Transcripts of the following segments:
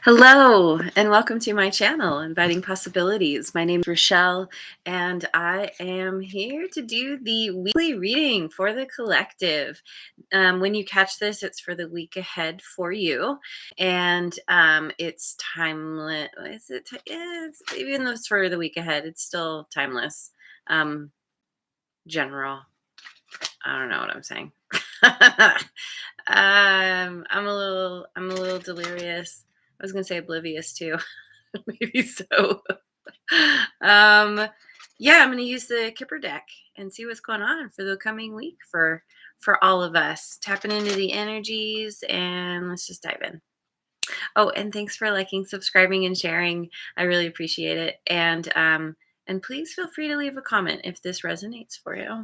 Hello, and welcome to my channel, Inviting Possibilities. My name is Rochelle, and I am here to do the weekly reading for the collective. When you catch this, it's for the week ahead for you, and it's timeless. Is it? Even though it's for the week ahead, it's still timeless. General. I don't know what I'm saying. I'm a little delirious. I was gonna say oblivious too. Maybe so. um, yeah, I'm gonna use the Kipper deck and see what's going on for the coming week for all of us. Tapping into the energies, and let's just dive in. Oh, and thanks for liking, subscribing, and sharing. I really appreciate it. And please feel free to leave a comment if this resonates for you.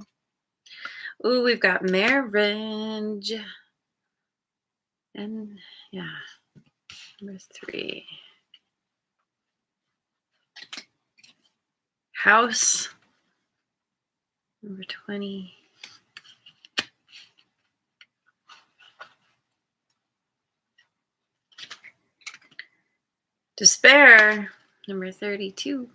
Ooh, we've got marriage. And yeah, number 3. House, number 20. Despair, number 32.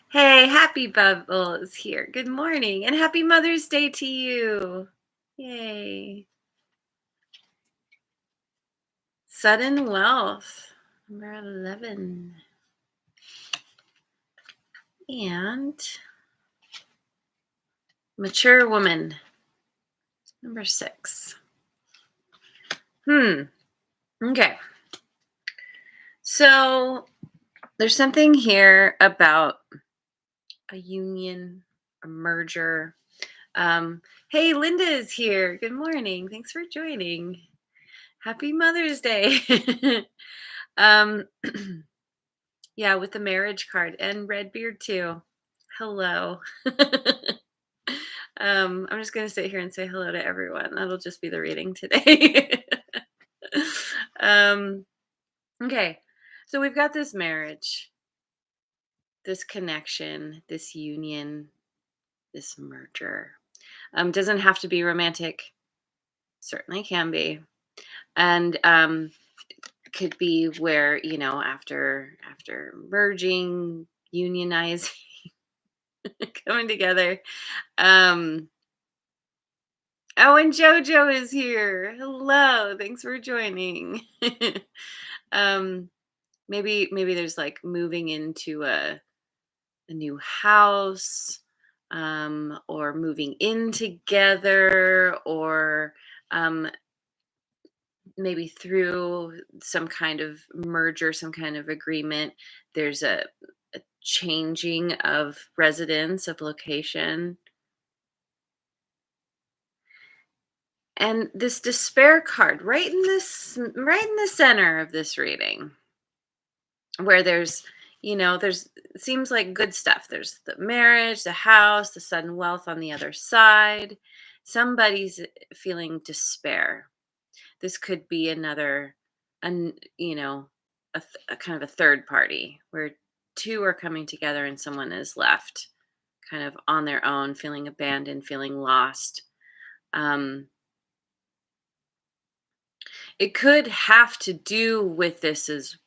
Hey, happy Bubbles here. Good morning and happy Mother's Day to you. Yay. Sudden wealth, number 11. And mature woman, number 6. Okay. So there's something here about a union, a merger. Hey, Linda is here. Good morning. Thanks for joining. Happy Mother's Day. um, yeah, with the marriage card and Redbeard too. Hello. I'm just gonna sit here and say hello to everyone. That'll just be the reading today. um, okay, so we've got this marriage, this connection, this union, this merger. Doesn't have to be romantic. Certainly can be. And could be where, after merging, unionizing, coming together. Um oh, and Jojo is here. Hello. Thanks for joining. um maybe there's like moving into a new house, or moving in together, or um, maybe through some kind of merger, some kind of agreement, there's a changing of residence, of location. And this despair card right in the center of this reading, where there's it seems like good stuff. There's the marriage, the house, the sudden wealth on the other side. Somebody's feeling despair. This could be another, an you know, a kind of a third party where two are coming together and someone is left kind of on their own, feeling abandoned, feeling lost. Um, it could have to do with this as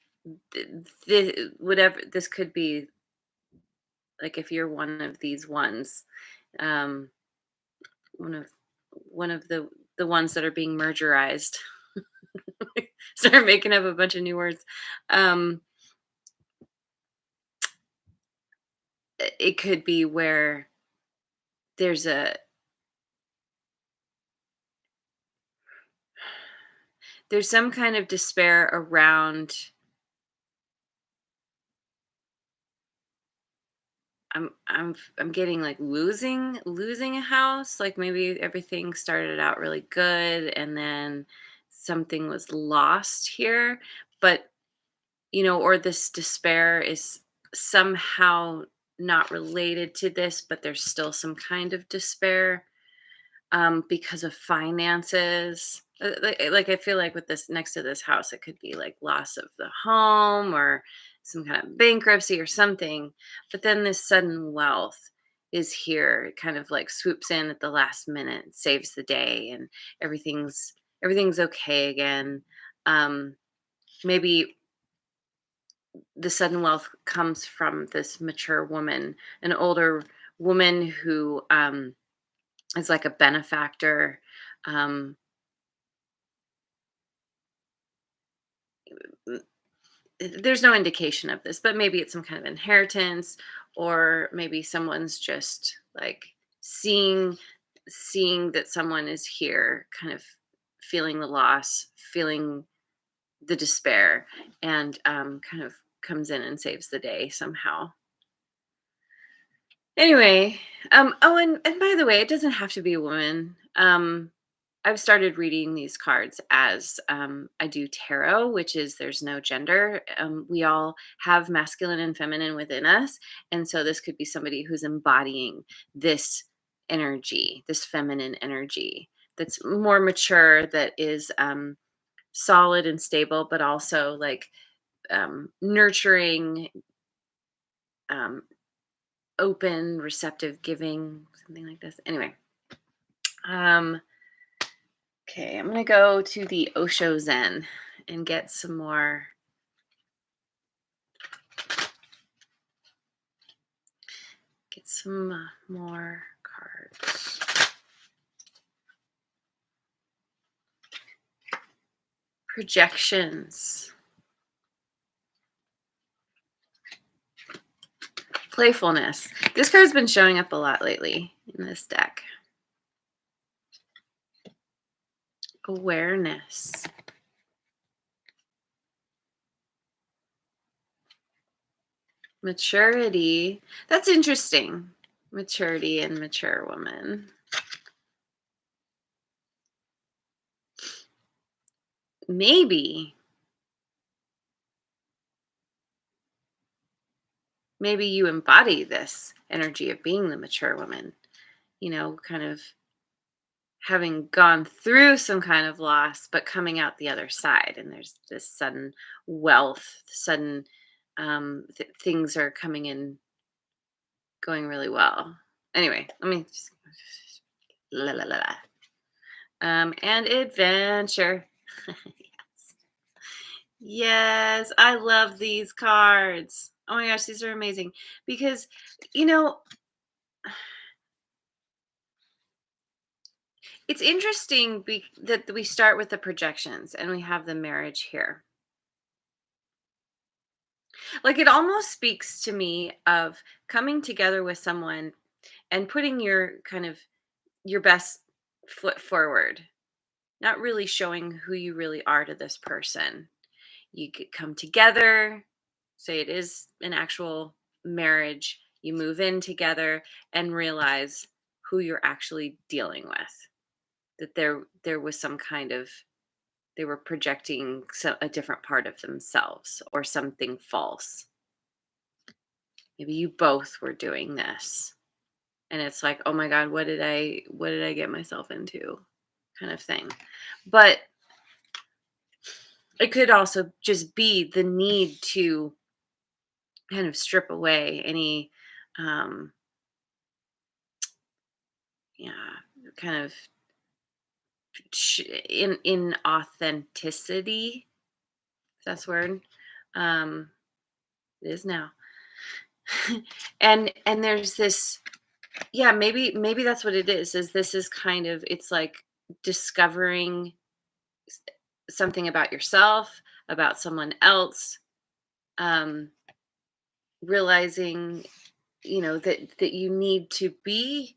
whatever this could be, like if you're one of these ones, um, one of one of the ones that are being mergerized. Start making up a bunch of new words. Um, it could be where there's a there's some kind of despair around. I'm getting like losing a house. Like maybe everything started out really good and then something was lost here. But or this despair is somehow not related to this, but there's still some kind of despair, because of finances. Like I feel like with this next to this house, it could be like loss of the home or some kind of bankruptcy or something. But then this sudden wealth is here. It kind of like swoops in at the last minute, saves the day, and everything's everything's okay again. Um, Maybe the sudden wealth comes from this mature woman, an older woman who is like a benefactor. Um, there's no indication of this, but maybe it's some kind of inheritance, or maybe someone's just like seeing seeing that someone is here, kind of feeling the loss, feeling the despair, and kind of comes in and saves the day somehow. Anyway, oh, and by the way, it doesn't have to be a woman. I've started reading these cards as I do tarot, which is there's no gender. We all have masculine and feminine within us. And so this could be somebody who's embodying this energy, this feminine energy that's more mature, that is solid and stable, but also like nurturing, um, open, receptive, giving, something like this. Anyway, um, okay, I'm gonna go to the Osho Zen and get some more cards. Projections, playfulness. This card's been showing up a lot lately in this deck. Awareness. Maturity. That's interesting. Maturity and mature woman. Maybe you embody this energy of being the mature woman, kind of having gone through some kind of loss, but coming out the other side. And there's this sudden wealth, sudden things are coming in, going really well. Anyway, let me just, la la la la. And adventure. Yes. Yes, I love these cards. Oh my gosh, these are amazing because, you know, it's interesting that we start with the projections and we have the marriage here. Like it almost speaks to me of coming together with someone and putting your kind of your best foot forward, not really showing who you really are to this person. You could come together, say it is an actual marriage, you move in together and realize who you're actually dealing with. That there was some kind of, they were projecting a different part of themselves or something false. Maybe you both were doing this. And it's like, oh my God, what did I get myself into? Kind of thing. But it could also just be the need to kind of strip away any um yeah, kind of in authenticity, if that's a word. um it is now. And there's this, yeah, maybe that's what it is this is kind of, it's like discovering something about yourself, about someone else, um realizing, that you need to be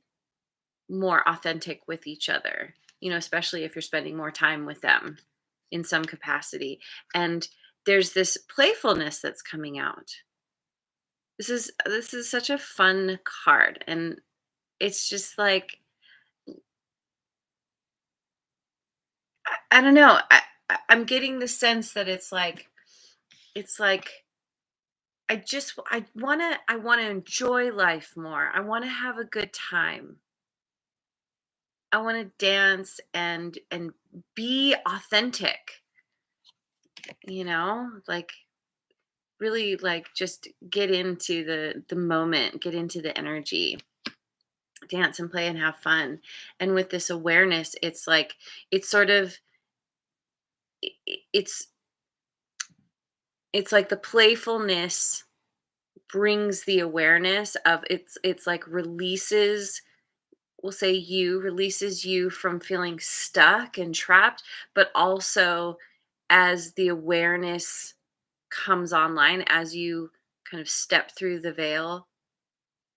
more authentic with each other, especially if you're spending more time with them in some capacity. And there's this playfulness that's coming out. This is such a fun card, and it's just like, I don't know. I'm getting the sense that it's like I want to enjoy life more. I want to have a good time. I want to dance and be authentic, like really like just get into the moment, get into the energy, dance and play and have fun. And with this awareness, it's like it's sort of it's it's like the playfulness brings the awareness of it's like releases, we'll say, you releases you from feeling stuck and trapped, but also as the awareness comes online, as you kind of step through the veil,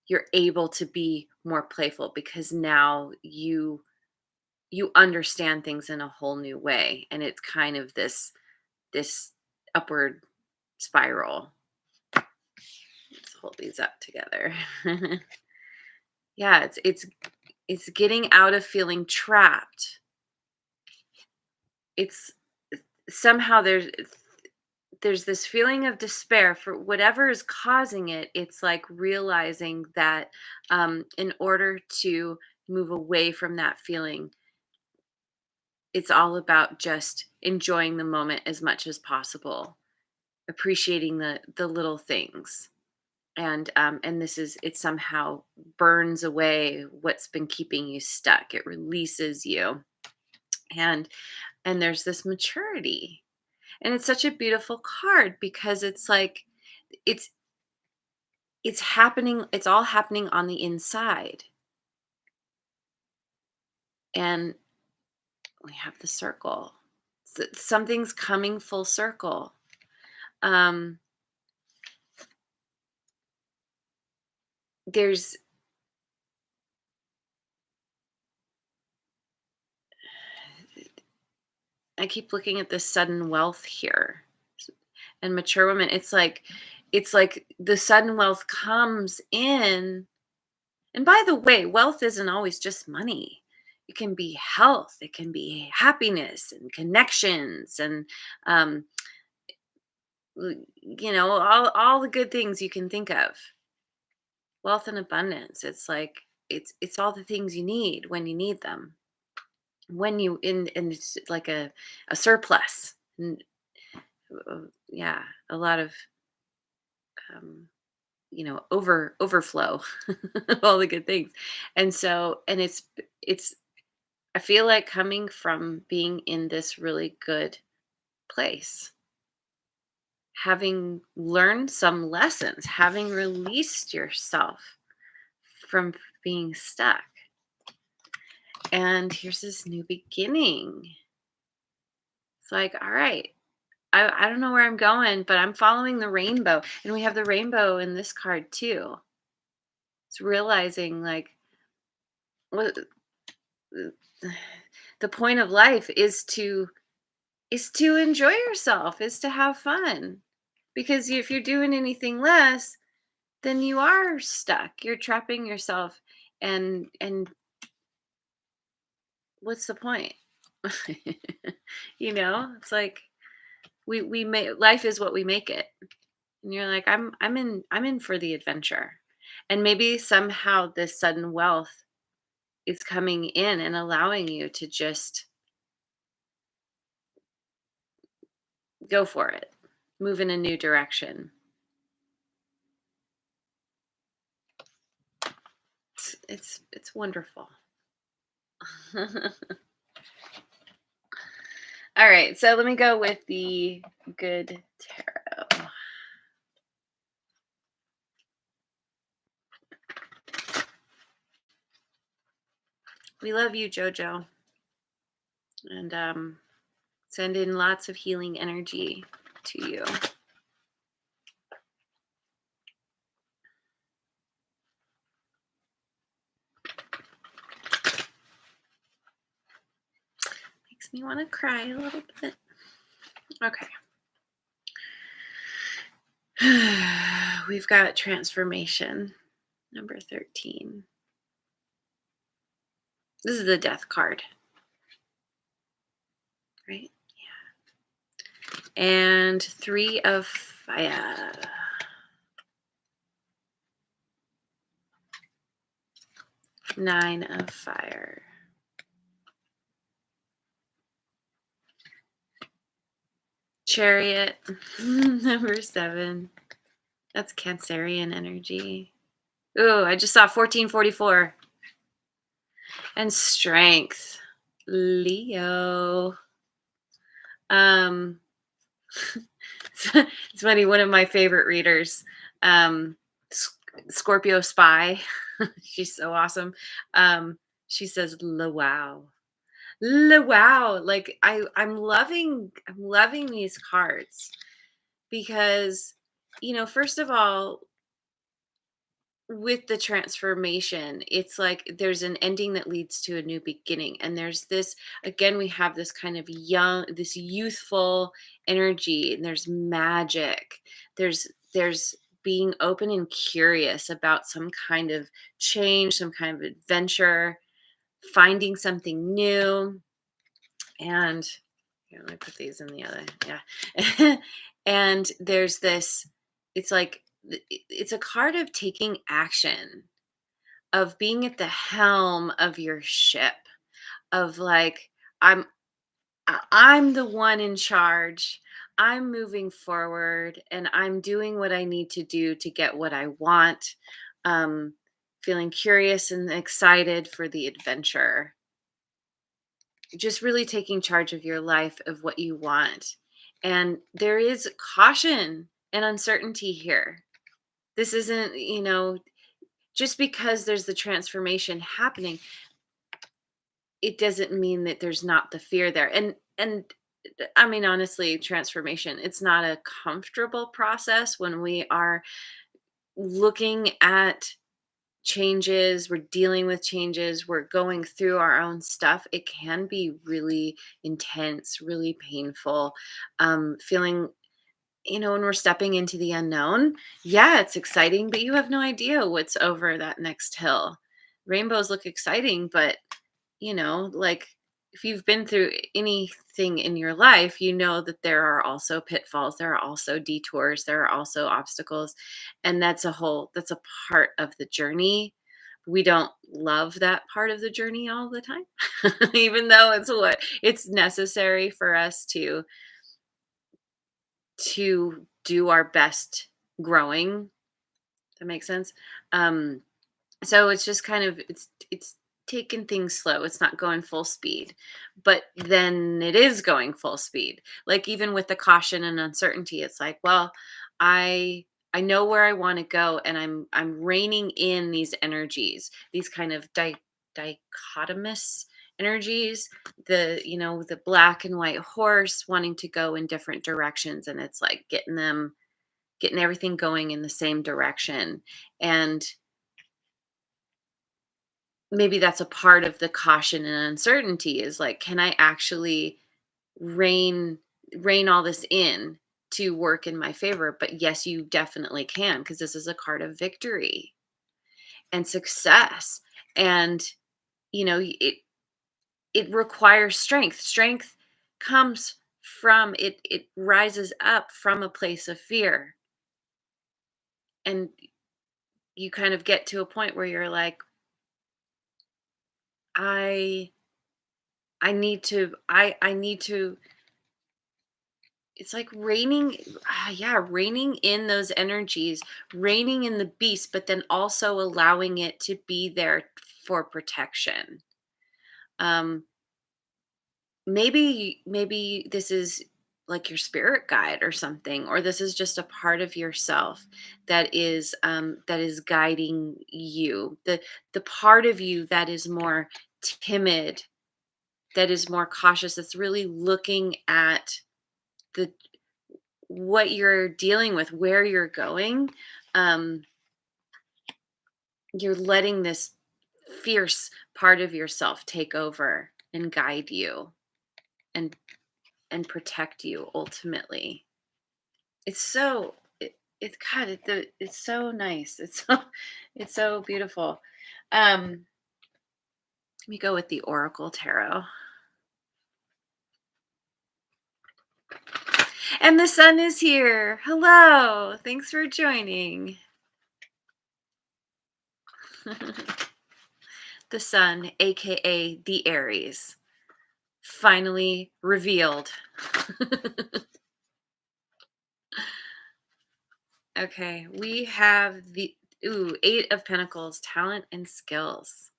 you're able to be more playful because now you understand things in a whole new way, and it's kind of this upward spiral. Let's hold these up together. Yeah, it's getting out of feeling trapped. It's somehow there's this feeling of despair for whatever is causing it. It's like realizing that in order to move away from that feeling, it's all about just enjoying the moment as much as possible, appreciating the little things. And this is, it somehow burns away what's been keeping you stuck. It releases you. And and there's this maturity, and it's such a beautiful card because it's like it's it's happening, it's all happening on the inside. And we have the circle. Something's coming full circle. um there's I keep looking at this sudden wealth here. And mature women, it's like the sudden wealth comes in. And by the way, wealth isn't always just money. It can be health, it can be happiness and connections and um all the good things you can think of. Wealth and abundance. It's like it's all the things you need when you need them. When you in and it's like a surplus. And yeah, a lot of um overflow. All the good things. And it's I feel like coming from being in this really good place, having learned some lessons, having released yourself from being stuck. And here's this new beginning. It's like, all right, I don't know where I'm going, but I'm following the rainbow. And we have the rainbow in this card too. It's realizing like what the point of life is to enjoy yourself, is to have fun. Because if you're doing anything less, then you are stuck. You're trapping yourself, and what's the point? It's like we make life is what we make it. And you're like, I'm in for the adventure. And maybe somehow this sudden wealth is coming in and allowing you to just go for it. Move in a new direction. It's wonderful. All right, so let me go with the good tarot. We love you, Jojo, and send in lots of healing energy to you. Makes me want to cry a little bit. Okay. We've got transformation, number 13. This is the death card, right? And 3 of fire. 9 of fire. Chariot, number 7. That's Cancerian energy. Ooh, I just saw 1444. And strength, Leo. Um, it's funny. One of my favorite readers, um, Scorpio Spy. She's so awesome. Um, she says, "Wow, wow!" Like I'm loving these cards because, first of all, with the transformation, it's like there's an ending that leads to a new beginning. And there's this, again, we have this kind of this youthful energy, and there's magic. There's being open and curious about some kind of change, some kind of adventure, finding something new. And here, let me put these in the other, yeah. And there's this, it's like, it's a card of taking action, of being at the helm of your ship, of like, i'm I'm the one in charge. I'm moving forward and I'm doing what I need to do to get what I want. um Feeling curious and excited for the adventure, just really taking charge of your life, of what you want. And there is caution and uncertainty here. This isn't, just because there's the transformation happening, it doesn't mean that there's not the fear there. And I mean, honestly, transformation, it's not a comfortable process when we are looking at changes, we're dealing with changes, we're going through our own stuff. It can be really intense, really painful. Feeling, when we're stepping into the unknown, yeah, it's exciting, but you have no idea what's over that next hill. Rainbows look exciting, but like, if you've been through anything in your life, you know that there are also pitfalls, there are also detours, there are also obstacles, and that's a part of the journey. We don't love that part of the journey all the time, even though it's necessary for us to do our best growing. That makes sense. Um, so it's just kind of, it's taking things slow. It's not going full speed, but then it is going full speed. Like, even with the caution and uncertainty, it's like, well, I know where I want to go, and I'm reining in these energies, these kind of dichotomous energies, the black and white horse wanting to go in different directions, and it's like getting everything going in the same direction. And maybe that's a part of the caution and uncertainty, is like, can I actually rein rein all this in to work in my favor? But yes, you definitely can, because this is a card of victory and success. And it requires strength. Strength comes from it rises up from a place of fear. And you kind of get to a point where you're like, i I need to, it's like reining, yeah, reining in those energies, reining in the beast, but then also allowing it to be there for protection. um maybe this is like your spirit guide or something, or this is just a part of yourself that is guiding you, the part of you that is more timid, that is more cautious, that's really looking at the what you're dealing with, where you're going. um, you're letting this fierce part of yourself take over and guide you, and protect you ultimately. It's so it's God, it's so nice. It's so it's so beautiful. Let me go with the Oracle Tarot. And the sun is here. Hello. Thanks for joining. The sun, aka the Aries, finally revealed. Okay, we have the Eight of Pentacles, talent and skills.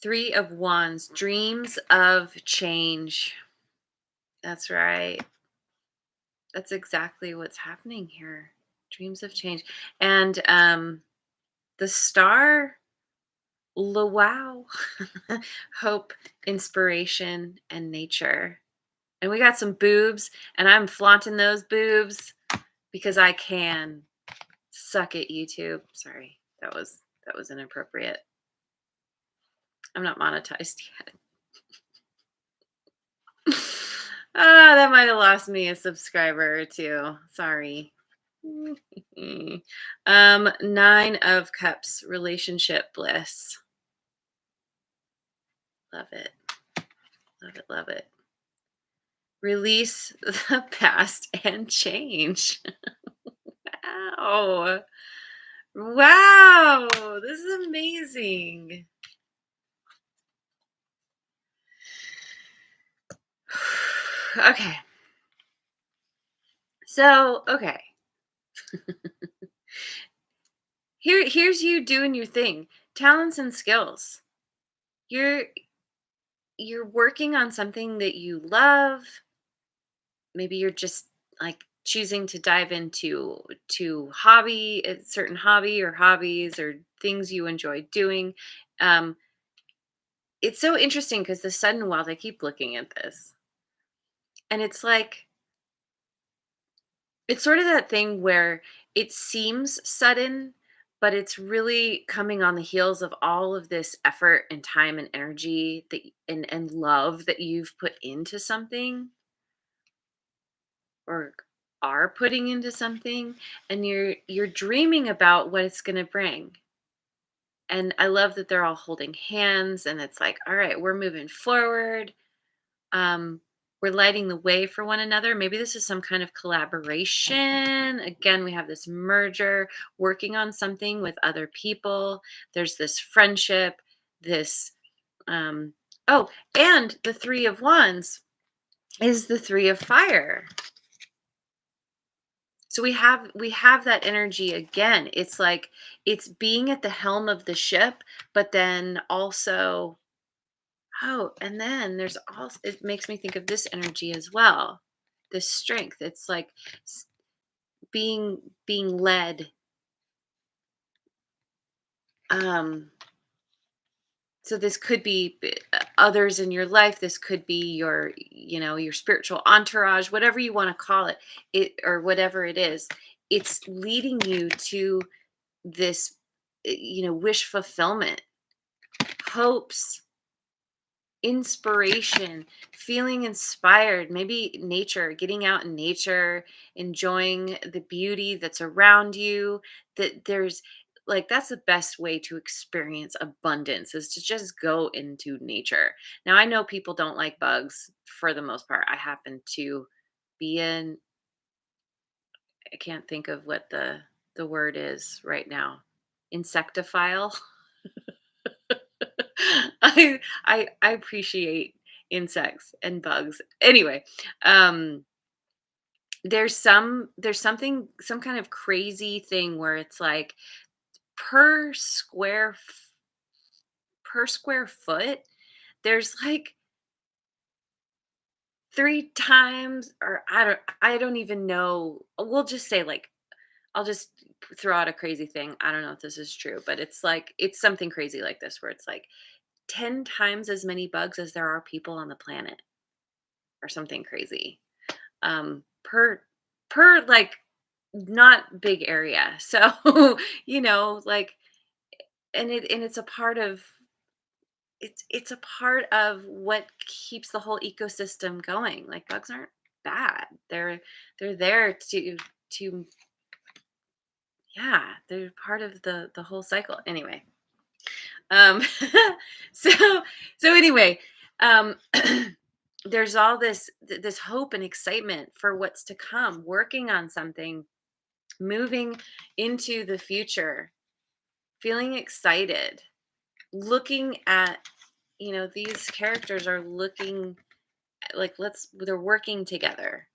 Three of Wands, dreams of change. That's right. That's exactly what's happening here. Dreams of change. And the star, wow. Hope, inspiration, and nature. And we got some boobs, and I'm flaunting those boobs because I can. Suck it, YouTube. Sorry. That was inappropriate. I'm not monetized yet. That might have lost me a subscriber or two. Sorry. Nine of Cups, relationship bliss. Love it. Love it. Love it. Release the past and change. Wow. Wow. This is amazing. Okay. So, okay. Here's you doing your thing. Talents and skills. You're you're working on something that you love. Maybe you're just like choosing to dive into hobby, a certain hobby or hobbies or things you enjoy doing. Um, it's so interesting because the sudden wealth, I keep looking at this, and it's like it's sort of that thing where it seems sudden, but it's really coming on the heels of all of this effort and time and energy and love that you've put into something or are putting into something, and you're dreaming about what it's going to bring. And I love that they're all holding hands, and it's like, all right, we're moving forward. um we're lighting the way for one another. Maybe this is some kind of collaboration. Again, we have this merger, working on something with other people. There's this friendship, this um oh, and the Three of Wands is the Three of Fire. So we have that energy again. It's like it's being at the helm of the ship, but then also, oh, and then there's also, it makes me think of this energy as well. This strength. It's like s- being led. Um so this could be others in your life. This could be your, your spiritual entourage, whatever you want to call it. Or whatever it is. It's leading you to this, wish fulfillment, hopes, inspiration, feeling inspired, maybe nature, getting out in nature, enjoying the beauty that's around you. That there's like that's the best way to experience abundance, is to just go into nature. Now I know people don't like bugs for the most part. I happen to be in, I can't think of what the word is right now. Insectophile. I appreciate insects and bugs. Anyway, um, some kind of crazy thing where it's like per square foot, there's like three times, or I don't even know. We'll just say like I'll just throw out a crazy thing. I don't know if this is true, but it's like it's something crazy like this where it's like 10 times as many bugs as there are people on the planet, or something crazy. Per like not big area. So, like, and it's a part of, it's a part of what keeps the whole ecosystem going. Like bugs aren't bad. They're there to yeah, they're part of the whole cycle. Anyway, um so anyway, um there's all this hope and excitement for what's to come, working on something, moving into the future, feeling excited, looking at, these characters are looking like, they're working together.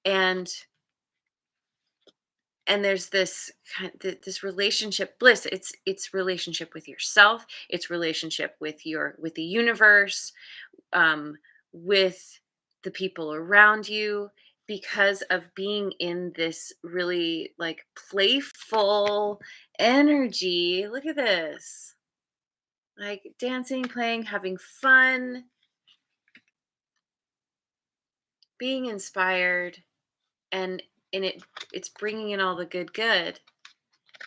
And and there's this this relationship bliss. It's relationship with yourself, it's relationship with the universe, um with the people around you, because of being in this really like playful energy. Look at this, like dancing, playing, having fun, being inspired, and it's bringing in all the good.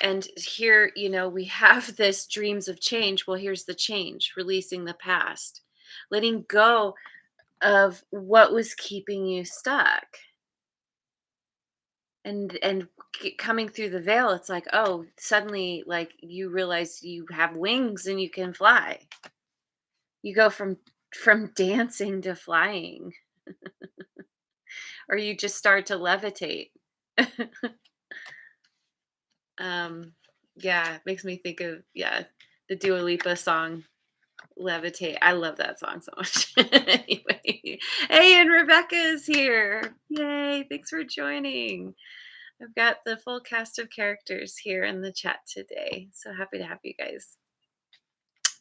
And here, we have this dreams of change. Well, here's the change: releasing the past, letting go of what was keeping you stuck, and coming through the veil. It's like, oh, suddenly, like, you realize you have wings and you can fly. You go from dancing to flying, or you just start to levitate. um yeah, it makes me think of, the Dua Lipa song Levitate. I love that song so much. Anyway, hey, and Rebecca is here. Yay, thanks for joining. I've got the full cast of characters here in the chat today. So happy to have you guys.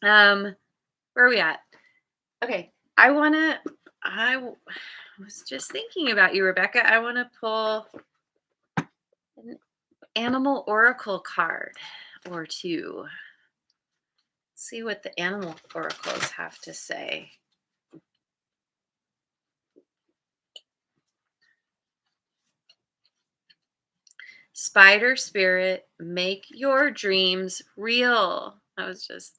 Where are we at? Okay, was just thinking about you, Rebecca. I want to pull an animal oracle card or two. See what the animal oracles have to say. Spider spirit, make your dreams real. I was just,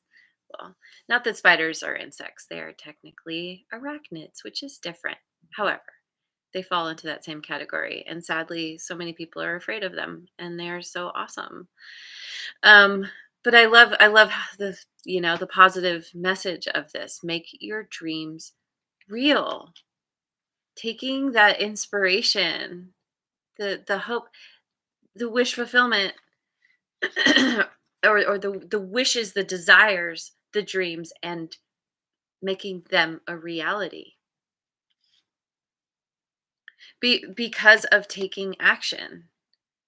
well, not that spiders are insects, they are technically arachnids, which is different. However, they fall into that same category. And sadly, so many people are afraid of them, and they're so awesome. Um, but I love the positive message of this. Make your dreams real. Taking that inspiration, the hope, the wish fulfillment, or the wishes, the desires, the dreams, and making them a reality. Because of taking action,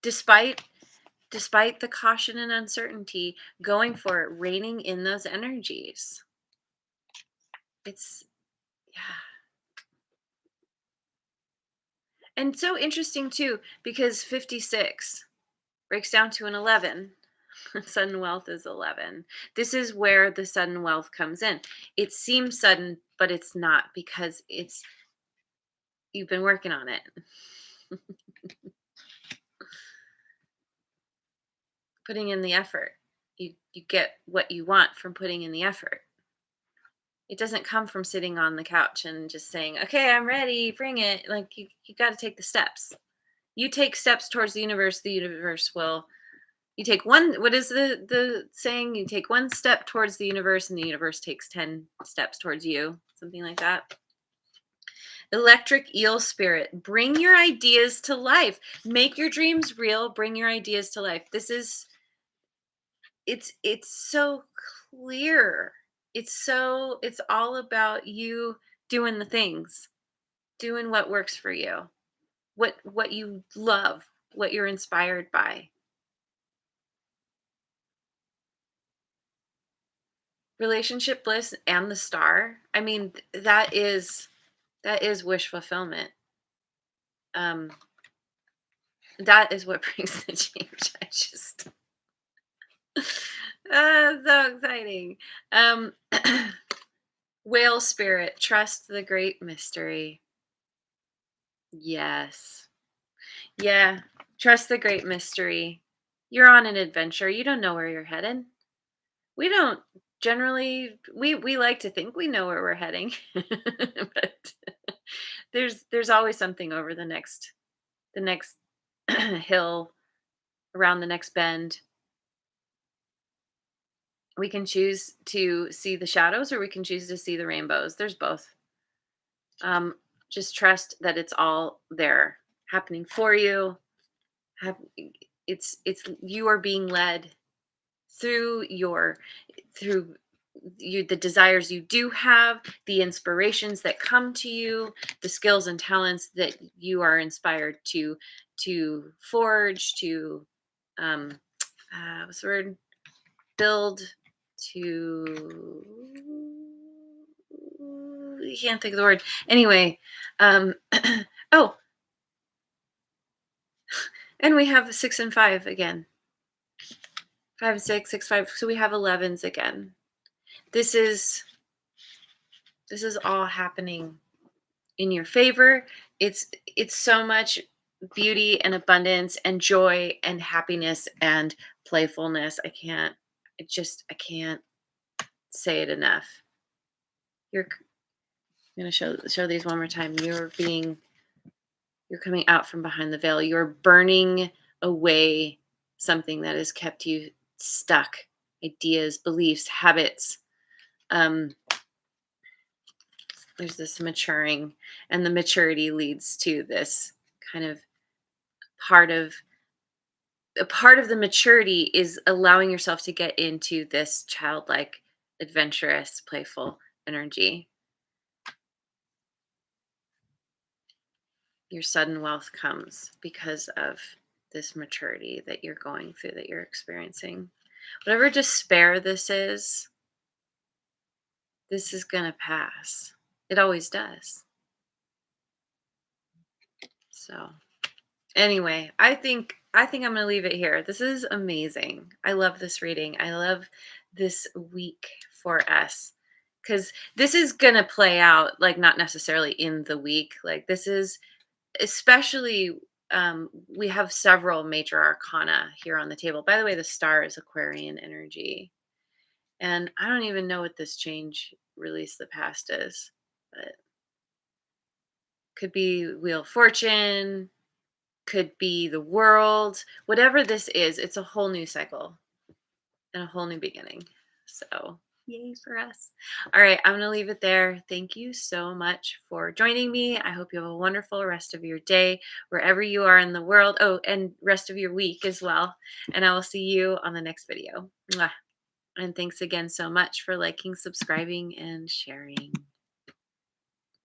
despite the caution and uncertainty, going for it, reining in those energies. It's, yeah. And so interesting too, because 56 breaks down to an 11. Sudden wealth is 11. This is where the sudden wealth comes in. It seems sudden, but it's not, because you've been working on it. Putting in the effort. You get what you want from putting in the effort. It doesn't come from sitting on the couch and just saying, "Okay, I'm ready, bring it." Like, you got to take the steps. You take steps towards the universe will. You take one, what is the saying? You take one step towards the universe and the universe takes 10 steps towards you. Something like that. Electric eel spirit, bring your ideas to life. Make your dreams real, bring your ideas to life. It's so clear. It's all about you doing the things, doing what works for you, what you love, what you're inspired by. Relationship bliss and the star. I mean, that is wish fulfillment. Um, that is what brings the change. I just so exciting. Um, whale spirit, trust the great mystery. Yes. Yeah. Trust the great mystery. You're on an adventure. You don't know where you're headed. We don't generally, we like to think we know where we're heading. But there's always something over the next hill, around the next bend. We can choose to see the shadows, or we can choose to see the rainbows. There's both. Um, just trust that it's all there, happening for you. Have, it's you are being led through through the desires you do have, the inspirations that come to you, the skills and talents that you are inspired to to forge, to what's the word? Build, to I can't think of the word. Anyway, um, oh, and we have 6 and 5 again. 5 and 6, 6, 5. So we have 11s again. This is this is all happening in your favor. It's so much beauty and abundance and joy and happiness and playfulness. I can't say it enough. I'm going to show these one more time. You're coming out from behind the veil. You're burning away something that has kept you stuck. Ideas, beliefs, habits. Um, there's this maturing, and the maturity leads to this kind of part of a part of the maturity is allowing yourself to get into this childlike, adventurous, playful energy. Your sudden wealth comes because of this maturity that you're going through, that you're experiencing. Whatever despair this is going to pass. It always does. So, anyway, I think I'm going to leave it here. This is amazing. I love this reading. I love this week for us cuz this is going to play out like not necessarily in the week. Like this is especially we have several major arcana here on the table. By the way, the star is Aquarian energy. And I don't even know what this change release the past is, but could be Wheel of Fortune, could be the world, whatever this is, it's a whole new cycle and a whole new beginning. So, yay for us. All right, I'm going to leave it there. Thank you so much for joining me. I hope you have a wonderful rest of your day, wherever you are in the world. Oh, and rest of your week as well. And I will see you on the next video. Mwah. And thanks again so much for liking, subscribing, and sharing.